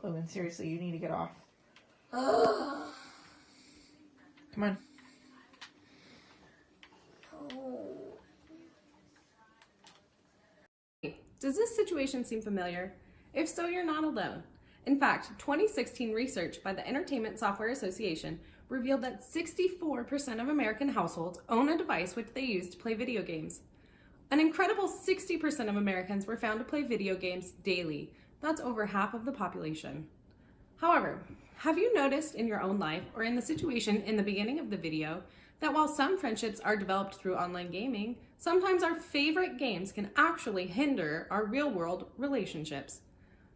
Logan, seriously, you need to get off. Ugh. Come on. Does this situation seem familiar? If so, you're not alone. In fact, 2016 research by the Entertainment Software Association revealed that 64% of American households own a device which they use to play video games. An incredible 60% of Americans were found to play video games daily. That's over half of the population. However, have you noticed in your own life or in the situation in the beginning of the video that while some friendships are developed through online gaming, sometimes our favorite games can actually hinder our real-world relationships?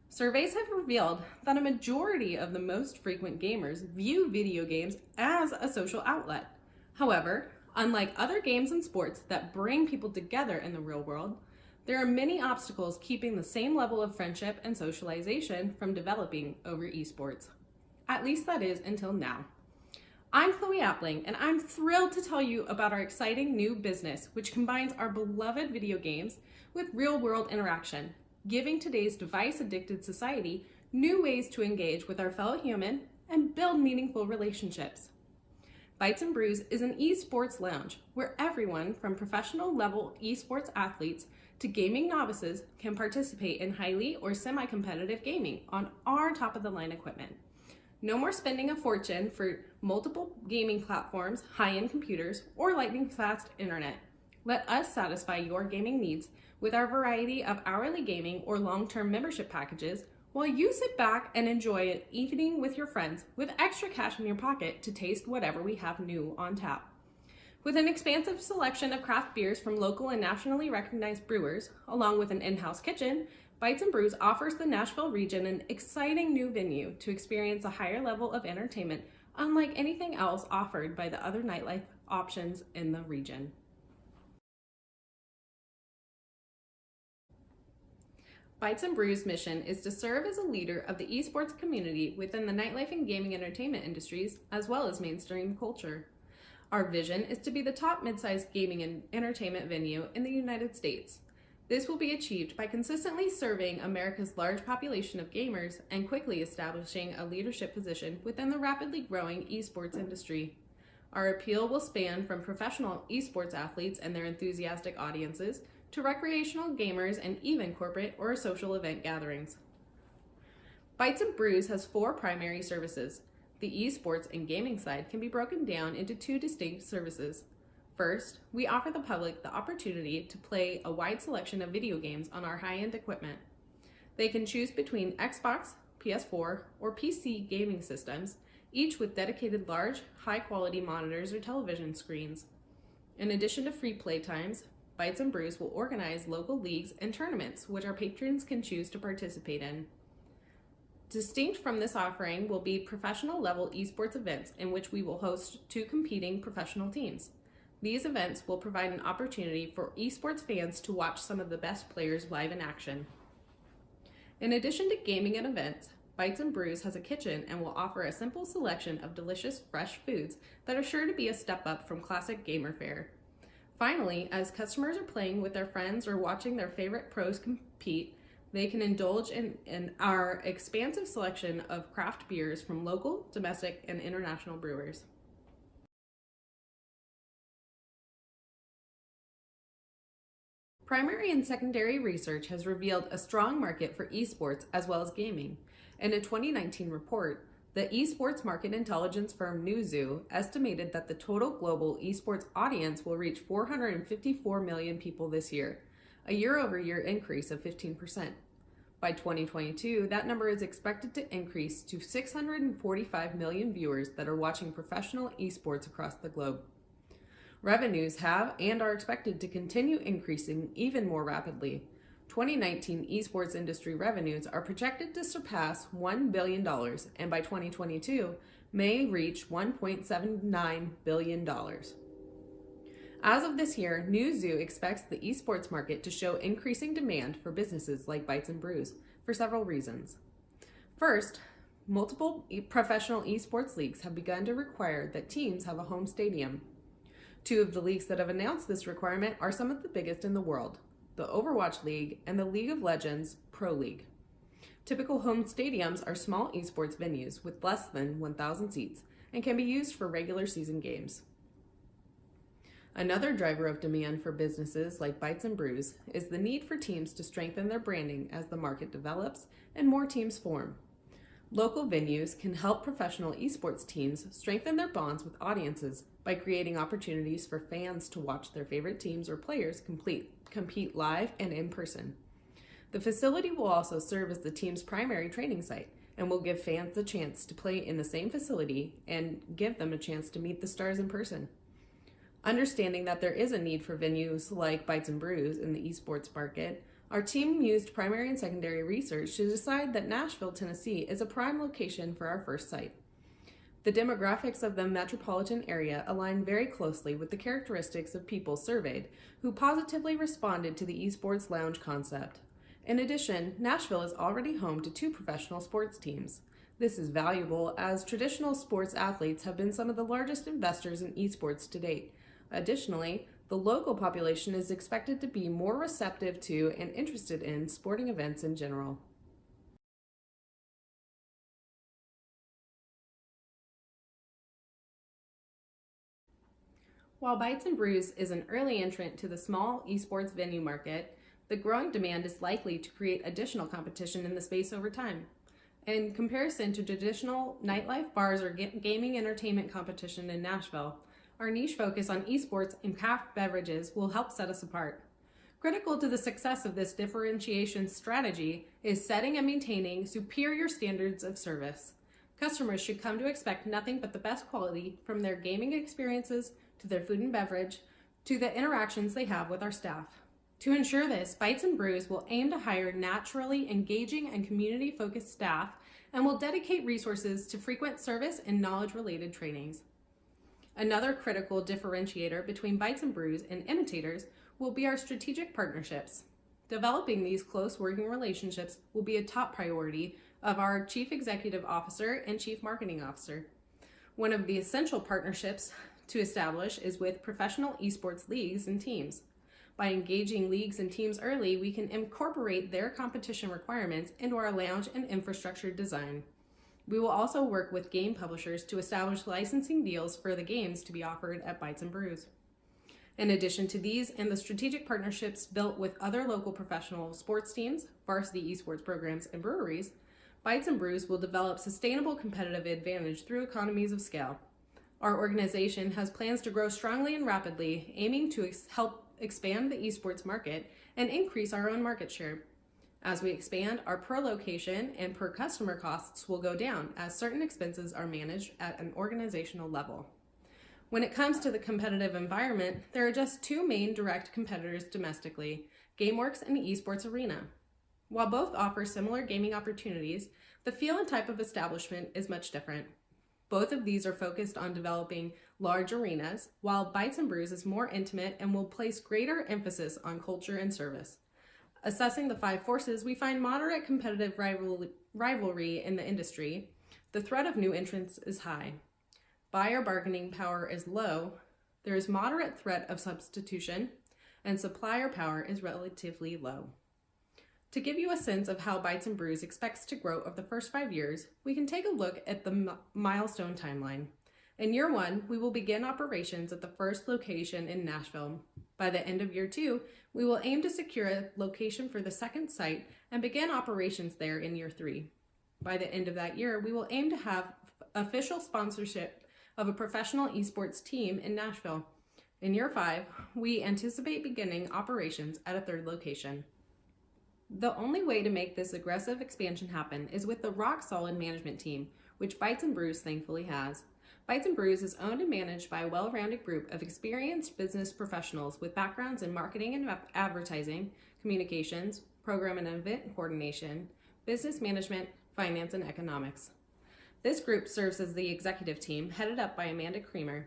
Surveys have revealed that a majority of the most frequent gamers view video games as a social outlet. However, unlike other games and sports that bring people together in the real world, there are many obstacles keeping the same level of friendship and socialization from developing over esports. At least that is until now. I'm Chloe Appling, and I'm thrilled to tell you about our exciting new business, which combines our beloved video games with real-world interaction, giving today's device-addicted society new ways to engage with our fellow human and build meaningful relationships. Bytes and Brews is an esports lounge where everyone from professional level esports athletes to gaming novices can participate in highly or semi-competitive gaming on our top-of-the-line equipment. No more spending a fortune for multiple gaming platforms, high-end computers, or lightning-fast internet. Let us satisfy your gaming needs with our variety of hourly gaming or long-term membership packages while you sit back and enjoy an evening with your friends with extra cash in your pocket to taste whatever we have new on tap. With an expansive selection of craft beers from local and nationally recognized brewers, along with an in-house kitchen, Bytes and Brews offers the Nashville region an exciting new venue to experience a higher level of entertainment unlike anything else offered by the other nightlife options in the region. Bytes and Brews' mission is to serve as a leader of the esports community within the nightlife and gaming entertainment industries, as well as mainstream culture. Our vision is to be the top mid-sized gaming and entertainment venue in the United States. This will be achieved by consistently serving America's large population of gamers and quickly establishing a leadership position within the rapidly growing esports industry. Our appeal will span from professional esports athletes and their enthusiastic audiences to recreational gamers and even corporate or social event gatherings. Bytes and Brews has 4 primary services. The esports and gaming side can be broken down into 2 distinct services. First, we offer the public the opportunity to play a wide selection of video games on our high-end equipment. They can choose between Xbox, PS4, or PC gaming systems, each with dedicated large, high-quality monitors or television screens. In addition to free play times, Bytes and Brews will organize local leagues and tournaments which our patrons can choose to participate in. Distinct from this offering will be professional-level esports events in which we will host 2 competing professional teams. These events will provide an opportunity for esports fans to watch some of the best players live in action. In addition to gaming and events, Bytes and Brews has a kitchen and will offer a simple selection of delicious, fresh foods that are sure to be a step up from classic gamer fare. Finally, as customers are playing with their friends or watching their favorite pros compete, they can indulge in our expansive selection of craft beers from local, domestic, and international brewers. Primary and secondary research has revealed a strong market for esports as well as gaming. In a 2019 report, the esports market intelligence firm Newzoo estimated that the total global esports audience will reach 454 million people this year, a year-over-year increase of 15%. By 2022, that number is expected to increase to 645 million viewers that are watching professional esports across the globe. Revenues have and are expected to continue increasing even more rapidly. 2019 esports industry revenues are projected to surpass $1 billion and by 2022 may reach $1.79 billion. As of this year, Newzoo expects the esports market to show increasing demand for businesses like Bytes and Brews for several reasons. First, multiple professional esports leagues have begun to require that teams have a home stadium. 2 of the leagues that have announced this requirement are some of the biggest in the world, the Overwatch League and the League of Legends Pro League. Typical home stadiums are small esports venues with less than 1,000 seats and can be used for regular season games. Another driver of demand for businesses like Bytes and Brews is the need for teams to strengthen their branding as the market develops and more teams form. Local venues can help professional esports teams strengthen their bonds with audiences by creating opportunities for fans to watch their favorite teams or players compete live and in person. The facility will also serve as the team's primary training site and will give fans the chance to play in the same facility and give them a chance to meet the stars in person. Understanding that there is a need for venues like Bytes and Brews in the esports market, our team used primary and secondary research to decide that Nashville, Tennessee is a prime location for our first site. The demographics of the metropolitan area align very closely with the characteristics of people surveyed who positively responded to the esports lounge concept. In addition, Nashville is already home to 2 professional sports teams. This is valuable as traditional sports athletes have been some of the largest investors in esports to date. Additionally, the local population is expected to be more receptive to and interested in sporting events in general. While Bytes and Brews is an early entrant to the small esports venue market, the growing demand is likely to create additional competition in the space over time. In comparison to traditional nightlife bars or gaming entertainment competition in Nashville, our niche focus on esports and craft beverages will help set us apart. Critical to the success of this differentiation strategy is setting and maintaining superior standards of service. Customers should come to expect nothing but the best quality from their gaming experiences to their food and beverage to the interactions they have with our staff. To ensure this, Bytes and Brews will aim to hire naturally engaging and community-focused staff and will dedicate resources to frequent service and knowledge-related trainings. Another critical differentiator between Bytes and Brews and imitators will be our strategic partnerships. Developing these close working relationships will be a top priority of our Chief Executive Officer and Chief Marketing Officer. One of the essential partnerships to establish is with professional esports leagues and teams. By engaging leagues and teams early, we can incorporate their competition requirements into our lounge and infrastructure design. We will also work with game publishers to establish licensing deals for the games to be offered at Bytes and Brews. In addition to these and the strategic partnerships built with other local professional sports teams, varsity esports programs, and breweries, Bytes and Brews will develop sustainable competitive advantage through economies of scale. Our organization has plans to grow strongly and rapidly, aiming to help expand the esports market and increase our own market share. As we expand, our per location and per customer costs will go down as certain expenses are managed at an organizational level. When it comes to the competitive environment, there are just 2 main direct competitors domestically, GameWorks and Esports Arena. While both offer similar gaming opportunities, the feel and type of establishment is much different. Both of these are focused on developing large arenas, while Bytes and Brews is more intimate and will place greater emphasis on culture and service. Assessing the 5 forces, we find moderate competitive rivalry in the industry. The threat of new entrants is high. Buyer bargaining power is low. There is moderate threat of substitution, and supplier power is relatively low. To give you a sense of how Bytes and Brews expects to grow over the first 5 years, we can take a look at the milestone timeline. In year 1, we will begin operations at the first location in Nashville. By the end of year 2, we will aim to secure a location for the second site and begin operations there in year 3. By the end of that year, we will aim to have official sponsorship of a professional esports team in Nashville. In year 5, we anticipate beginning operations at a 3rd location. The only way to make this aggressive expansion happen is with the rock-solid management team, which Bytes and Brews thankfully has. Bytes and Brews is owned and managed by a well-rounded group of experienced business professionals with backgrounds in marketing and advertising, communications, program and event coordination, business management, finance, and economics. This group serves as the executive team, headed up by Amanda Creamer.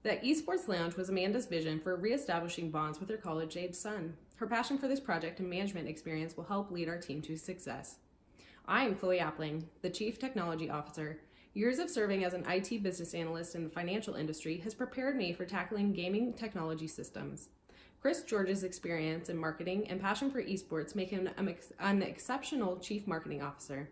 The Esports Lounge was Amanda's vision for reestablishing bonds with her college-age son. Her passion for this project and management experience will help lead our team to success. I am Chloe Appling, the Chief Technology Officer, Years of serving as an IT business analyst in the financial industry has prepared me for tackling gaming technology systems. Chris George's experience in marketing and passion for esports make him an exceptional chief marketing officer.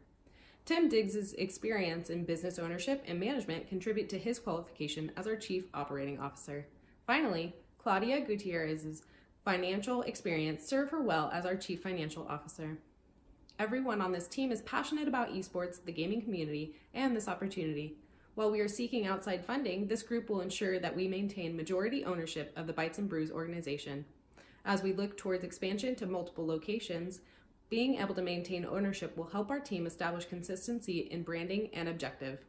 Tim Diggs' experience in business ownership and management contribute to his qualification as our chief operating officer. Finally, Claudia Gutierrez's financial experience serve her well as our chief financial officer. Everyone on this team is passionate about esports, the gaming community, and this opportunity. While we are seeking outside funding, this group will ensure that we maintain majority ownership of the Bytes and Brews organization. As we look towards expansion to multiple locations, being able to maintain ownership will help our team establish consistency in branding and objective.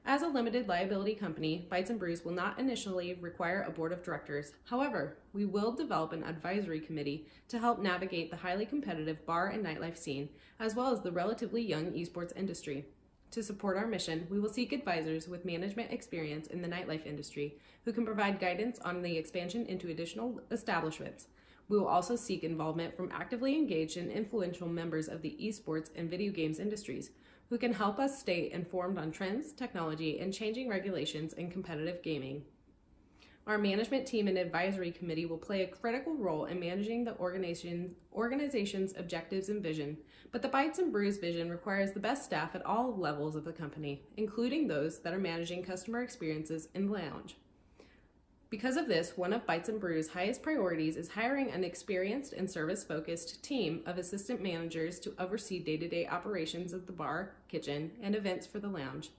As a limited liability company, Bytes and Brews will not initially require a board of directors. However, we will develop an advisory committee to help navigate the highly competitive bar and nightlife scene, as well as the relatively young esports industry. To support our mission, we will seek advisors with management experience in the nightlife industry who can provide guidance on the expansion into additional establishments. We will also seek involvement from actively engaged and influential members of the esports and video games industries who can help us stay informed on trends, technology, and changing regulations in competitive gaming. Our management team and advisory committee will play a critical role in managing the organization's objectives and vision, but the Bytes and Brews vision requires the best staff at all levels of the company, including those that are managing customer experiences in the lounge. Because of this, one of Bytes and Brews' highest priorities is hiring an experienced and service-focused team of assistant managers to oversee day-to-day operations of the bar, kitchen, and events for the lounge.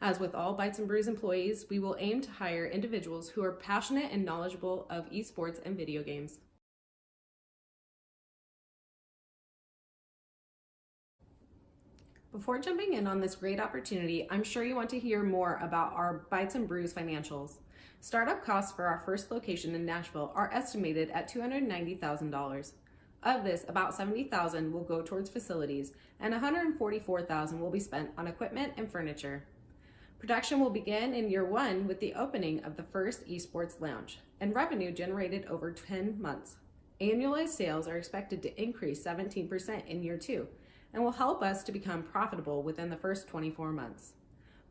As with all Bytes and Brews employees, we will aim to hire individuals who are passionate and knowledgeable of esports and video games. Before jumping in on this great opportunity, I'm sure you want to hear more about our Bytes and Brews financials. Startup costs for our first location in Nashville are estimated at $290,000. Of this, about $70,000 will go towards facilities, and $144,000 will be spent on equipment and furniture. Production will begin in year one with the opening of the first esports lounge, and revenue generated over 10 months. Annualized sales are expected to increase 17% in year two, and will help us to become profitable within the first 24 months.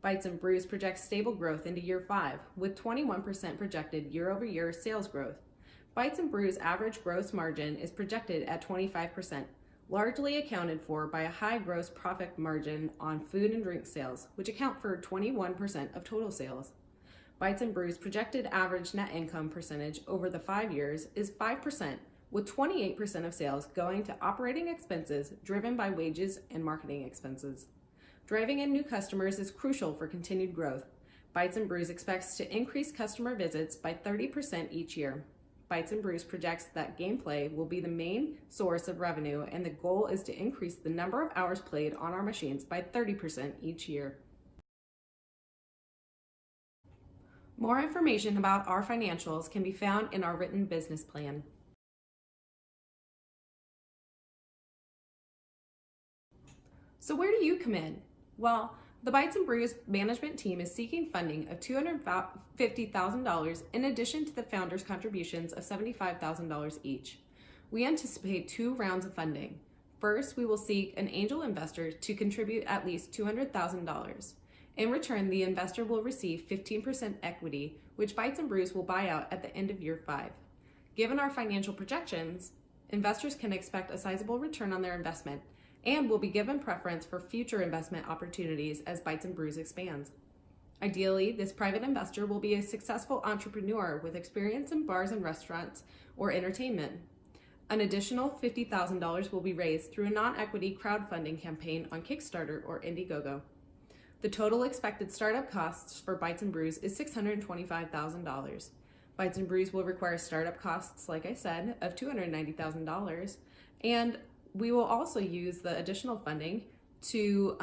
Bytes and Brews projects stable growth into year 5, with 21% projected year-over-year sales growth. Bytes and Brews' average gross margin is projected at 25%, largely accounted for by a high gross profit margin on food and drink sales, which account for 21% of total sales. Bytes and Brews' projected average net income percentage over the 5 years is 5%, with 28% of sales going to operating expenses driven by wages and marketing expenses. Driving in new customers is crucial for continued growth. Bytes and Brews expects to increase customer visits by 30% each year. Bytes and Brews projects that gameplay will be the main source of revenue, and the goal is to increase the number of hours played on our machines by 30% each year. More information about our financials can be found in our written business plan. So where do you come in? Well, the Bytes and Brews management team is seeking funding of $250,000 in addition to the founders' contributions of $75,000 each. We anticipate 2 rounds of funding. First, we will seek an angel investor to contribute at least $200,000. In return, the investor will receive 15% equity, which Bytes and Brews will buy out at the end of year 5. Given our financial projections, investors can expect a sizable return on their investment and will be given preference for future investment opportunities as Bytes and Brews expands. Ideally, this private investor will be a successful entrepreneur with experience in bars and restaurants or entertainment. An additional $50,000 will be raised through a non-equity crowdfunding campaign on Kickstarter or Indiegogo. The total expected startup costs for Bytes and Brews is $625,000. Bytes and Brews will require startup costs, like I said, of $290,000, and we will also use the additional funding to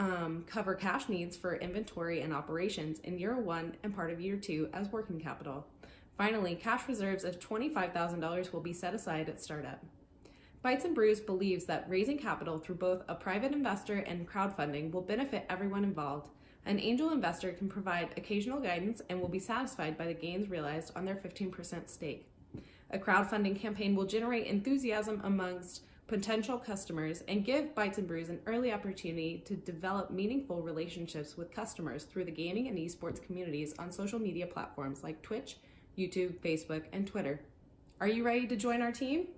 cover cash needs for inventory and operations in year 1 and part of year 2 as working capital. Finally, cash reserves of $25,000 will be set aside at startup. Bytes and Brews believes that raising capital through both a private investor and crowdfunding will benefit everyone involved. An angel investor can provide occasional guidance and will be satisfied by the gains realized on their 15% stake. A crowdfunding campaign will generate enthusiasm amongst potential customers and give Bytes and Brews an early opportunity to develop meaningful relationships with customers through the gaming and esports communities on social media platforms like Twitch, YouTube, Facebook, and Twitter. Are you ready to join our team?